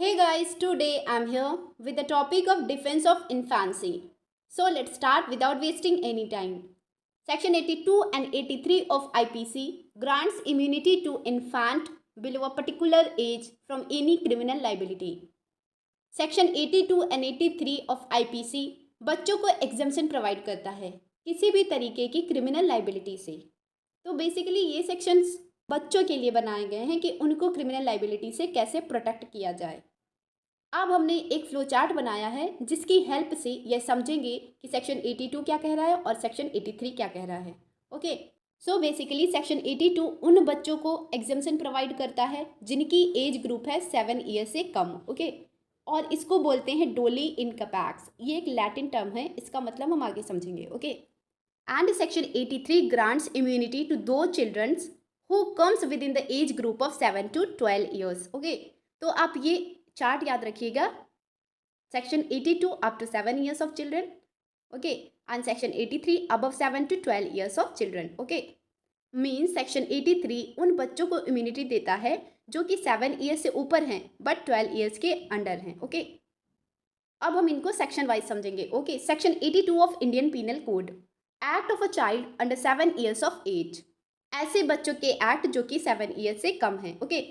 Hey guys, today I'm here with the topic of defense of infancy. So let's start without wasting any time. Section 82 and 83 of IPC grants immunity to infant below a particular age from any criminal liability. Section 82 and 83 of IPC बच्चों को exemption provide करता है किसी भी तरीके की criminal liability से। तो बेसिकली ये सेक्शंस बच्चों के लिए बनाए गए हैं कि उनको क्रिमिनल लाइबिलिटी से कैसे प्रोटेक्ट किया जाए। अब हमने एक फ्लो चार्ट बनाया है जिसकी हेल्प से यह समझेंगे कि सेक्शन 82 क्या कह रहा है और सेक्शन 83 क्या कह रहा है। ओके, सो बेसिकली सेक्शन 82 उन बच्चों को एग्जम्पशन प्रोवाइड करता है जिनकी एज ग्रुप है 7 ईयर से कम। ओके, और इसको बोलते हैं डोली इनकैपेक्स। ये एक लैटिन टर्म है, इसका मतलब हम आगे समझेंगे। Okay, and section 83 grants immunity to दो children's who comes within the age group of 7 to 12 years. Okay, तो आप ये चार्ट याद रखिएगा। Section 82 up to 7 years of children, okay, and section 83 above 7 to 12 years of children. Okay, means section 83 उन बच्चों को immunity देता है जो कि 7 ईयर्स से ऊपर हैं बट 12 ईयर्स के अंडर हैं। ओके, अब हम इनको सेक्शन वाइज समझेंगे। Okay, section 82 of Indian penal code, act of a child under 7 years of age, ऐसे बच्चों के एक्ट जो कि 7 ईयर्स से कम हैं। Okay,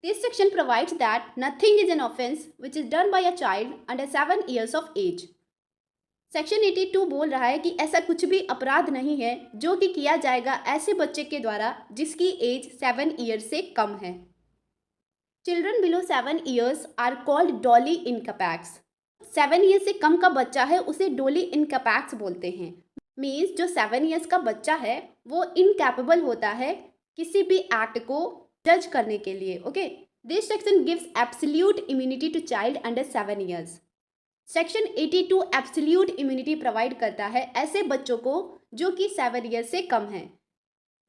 this section provides that nothing is an offense which is done by a child under 7 years of age. Section 82 बोल रहा है कि ऐसा कुछ भी अपराध नहीं है जो कि किया जाएगा ऐसे बच्चे के द्वारा जिसकी एज 7 ईयर्स से कम है। Children below 7 years are called doli incapax. 7 years से कम का बच्चा है उसे डोली इनकैपेक्स बोलते हैं। मीन्स जो 7 ईयर्स का बच्चा है वो इनकैपेबल होता है किसी भी एक्ट को जज करने के लिए। Okay, this section gives absolute immunity to child under 7 years. Section 82 absolute immunity provide करता है ऐसे बच्चों को जो कि 7 ईयर्स से कम है।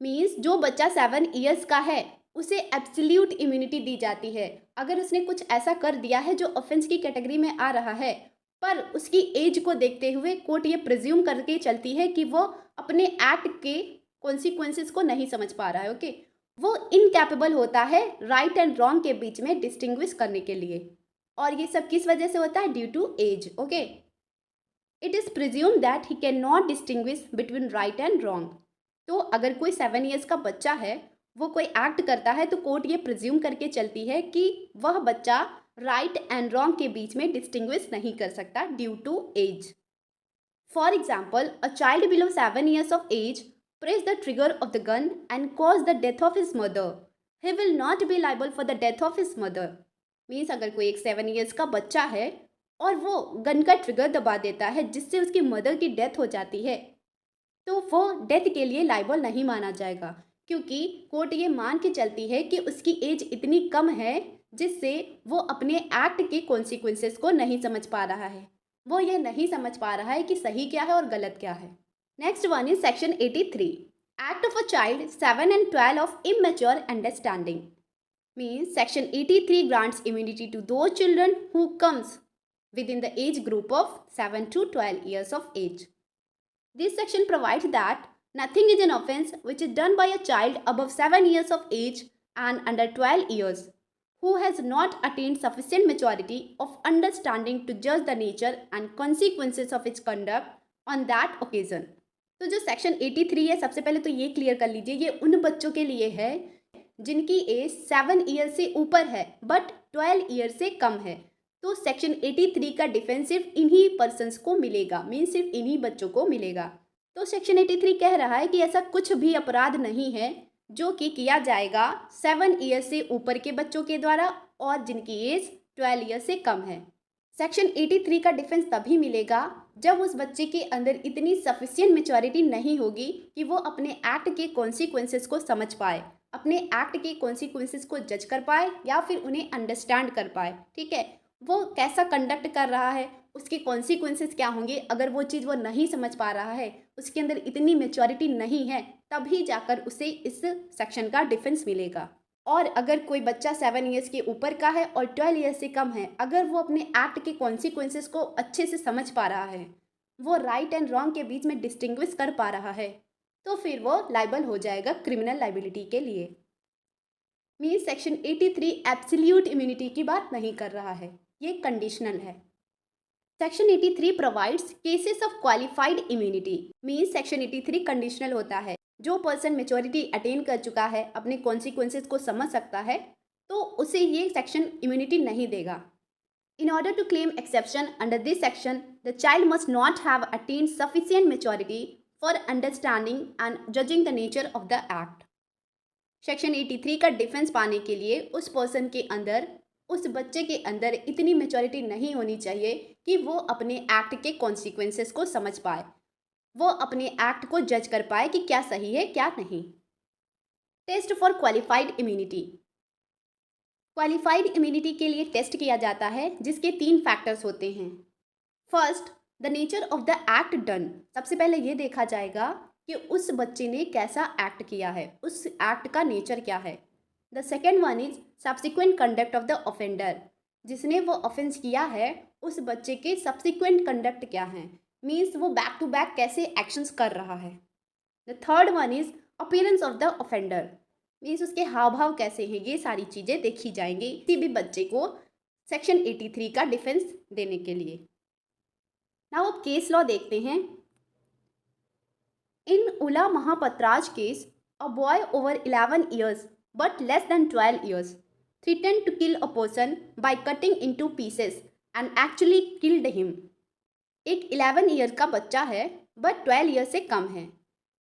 मीन्स जो बच्चा 7 ईयर्स का है उसे एब्सोल्यूट इम्यूनिटी दी जाती है अगर उसने कुछ ऐसा कर दिया है जो ऑफेंस की कैटेगरी में आ रहा है, पर उसकी एज को देखते हुए कोर्ट ये प्रिज्यूम करके चलती है कि वो अपने एक्ट के कॉन्सिक्वेंसेस को नहीं समझ पा रहा है। ओके, वो इनकैपेबल होता है राइट एंड रॉन्ग के बीच में डिस्टिंग्विश करने के लिए, और ये सब किस वजह से होता है? Due to age. Okay, it is presume that he can not distinguish between right and wrong. तो अगर कोई 7 ईयर्स का बच्चा है वो कोई एक्ट करता है तो कोर्ट ये प्रिज्यूम करके चलती है कि वह बच्चा राइट एंड रॉन्ग के बीच में डिस्टिंग्विश नहीं कर सकता due to age. For example, a child below 7 years of age press the trigger of the gun and cause the death of his mother, he will not be liable for the death of his mother. Means अगर कोई एक 7 years का बच्चा है और वो gun का trigger दबा देता है जिससे उसकी मदर की डेथ हो जाती है तो वो डेथ के लिए लाइबल नहीं माना जाएगा, क्योंकि कोर्ट ये मान के चलती है कि उसकी एज इतनी कम है जिससे वो अपने एक्ट के कॉन्सिक्वेंसेस को नहीं समझ पा रहा है। वो ये नहीं समझ पा रहा है कि सही क्या है और गलत क्या है। Next one is section 83, act of a child 7 and 12 of immature understanding. Means section 83 grants immunity to those children who comes within the age group of 7 to 12 years of age. This section provides that nothing is an offense which is done by a child above 7 years of age and under 12 years who has not attained sufficient maturity of understanding to judge the nature and consequences of its conduct on that occasion. तो जो section 83 है, सबसे पहले तो ये clear कर लीजिए, ये उन बच्चों के लिए है जिनकी एज 7 ईयर से ऊपर है बट 12 ईयर से कम है। तो सेक्शन 83 का डिफेंस सिर्फ इन्हीं पर्सन्स को मिलेगा, मीन सिर्फ इन्हीं बच्चों को मिलेगा। तो सेक्शन 83 कह रहा है कि ऐसा कुछ भी अपराध नहीं है जो कि किया जाएगा 7 ईयर से ऊपर के बच्चों के द्वारा और जिनकी एज 12 ईयर से कम है। सेक्शन 83 का डिफेंस तभी मिलेगा जब उस बच्चे के अंदर इतनी सफिशिएंट मेच्योरिटी नहीं होगी कि वो अपने एक्ट के कॉन्सिक्वेंसेस को समझ पाए, अपने एक्ट के कॉन्सिक्वेंसेस को जज कर पाए या फिर उन्हें अंडरस्टैंड कर पाए। ठीक है, वो कैसा कंडक्ट कर रहा है, उसके कॉन्सिक्वेंसेस क्या होंगे, अगर वो चीज़ वो नहीं समझ पा रहा है, उसके अंदर इतनी मेच्योरिटी नहीं है, तभी जाकर उसे इस सेक्शन का डिफेंस मिलेगा। और अगर कोई बच्चा 7 ईयर्स के ऊपर का है और 12 ईयर्स से कम है, अगर वो अपने एक्ट के कॉन्सिक्वेंसेस को अच्छे से समझ पा रहा है, वो राइट एंड रॉन्ग के बीच में डिस्टिंग्विश कर पा रहा है, तो फिर वो लाइबल हो जाएगा क्रिमिनल लाइबिलिटी के लिए। मीन्स सेक्शन 83 एब्सोल्यूट इम्यूनिटी की बात नहीं कर रहा है, ये कंडीशनल है। Section 83 provides cases of qualified immunity. Means section 83 conditional होता है। जो पर्सन मेच्योरिटी अटेन कर चुका है, अपने कॉन्सिक्वेंसेस को समझ सकता है, तो उसे ये सेक्शन इम्यूनिटी नहीं देगा। In order to claim exception under this section, the child must not have attained sufficient maturity for understanding and judging the nature of the act. Section 83 का डिफेंस पाने के लिए उस पर्सन के अंदर, उस बच्चे के अंदर इतनी मेच्योरिटी नहीं होनी चाहिए कि वो अपने एक्ट के कॉन्सिक्वेंसेस को समझ पाए, वो अपने एक्ट को जज कर पाए कि क्या सही है क्या नहीं। Test for qualified immunity. Qualified immunity के लिए टेस्ट किया जाता है जिसके 3 फैक्टर्स होते हैं। First, the nature of the act done. सबसे पहले ये देखा जाएगा कि उस बच्चे ने कैसा एक्ट किया है, उस एक्ट का नेचर क्या है। The second one is subsequent conduct of the offender. जिसने वो ऑफेंस किया है उस बच्चे के सब्सिक्वेंट कंडक्ट क्या हैं, मीन्स वो बैक टू बैक कैसे एक्शंस कर रहा है। The third one is appearance of the offender, means उसके हाव भाव कैसे हैं। ये सारी चीज़ें देखी जाएंगी किसी भी बच्चे को सेक्शन 83 का डिफेंस देने के लिए। नाउ अब केस लॉ देखते हैं। In Ulla Mahapatra's case, a boy over 11 years but less than 12 years threatened to kill a person by cutting into pieces and actually killed him. एक 11 ईयर का बच्चा है बट 12 ईयर से कम है।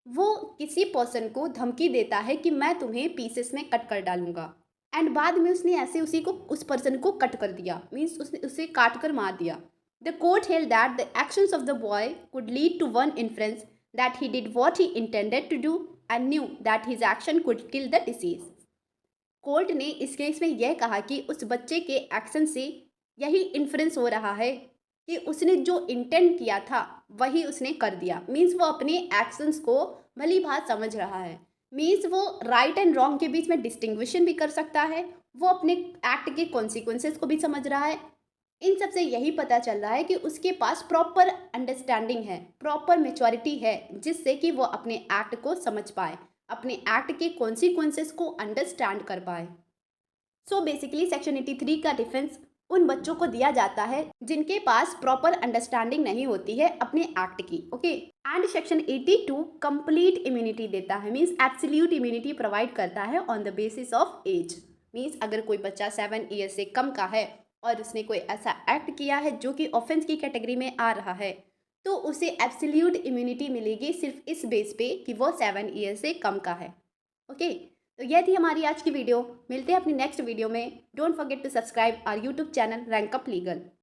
वो किसी पर्सन को धमकी देता है कि मैं तुम्हें पीसेस में कट कर डालूंगा, एंड बाद में उसने ऐसे उसी को उस पर्सन को कट कर दिया, मीन्स उसने उसे काट कर मार दिया। The court held that the actions of the boy could lead to one inference that he did what he intended to do and knew that his action could kill the disease. Court ने इस case में यह कहा कि उस बच्चे के action से यही इन्फ्रेंस हो रहा है कि उसने जो इंटेंट किया था वही उसने कर दिया, मीन्स वो अपने एक्शंस को भली भांति समझ रहा है। मीन्स वो राइट एंड रॉन्ग के बीच में डिस्टिंग्विशन भी कर सकता है, वो अपने एक्ट के कॉन्सिक्वेंसेस को भी समझ रहा है। इन सब से यही पता चल रहा है कि उसके पास प्रॉपर अंडरस्टैंडिंग है, प्रॉपर मेच्योरिटी है, जिससे कि वो अपने एक्ट को समझ पाए, अपने एक्ट के कॉन्सिक्वेंसेस को अंडरस्टैंड कर पाए। सो बेसिकली सेक्शन 83 का डिफेंस उन बच्चों को दिया जाता है जिनके पास प्रॉपर अंडरस्टैंडिंग नहीं होती है अपने एक्ट की। Okay, and section 82 complete immunity देता है, मीन्स एब्सोल्यूट इम्यूनिटी प्रोवाइड करता है on the basis of age. Means अगर कोई बच्चा 7 ईयर से कम का है और उसने कोई ऐसा एक्ट किया है जो कि ऑफेंस की कैटेगरी में आ रहा है, तो उसे एब्सोल्यूट इम्यूनिटी मिलेगी सिर्फ इस बेस पे कि वो 7 ईयर से कम का है। ओके, तो यह थी हमारी आज की वीडियो। मिलते हैं अपनी नेक्स्ट वीडियो में। Don't forget to subscribe our YouTube channel Rank Up legal.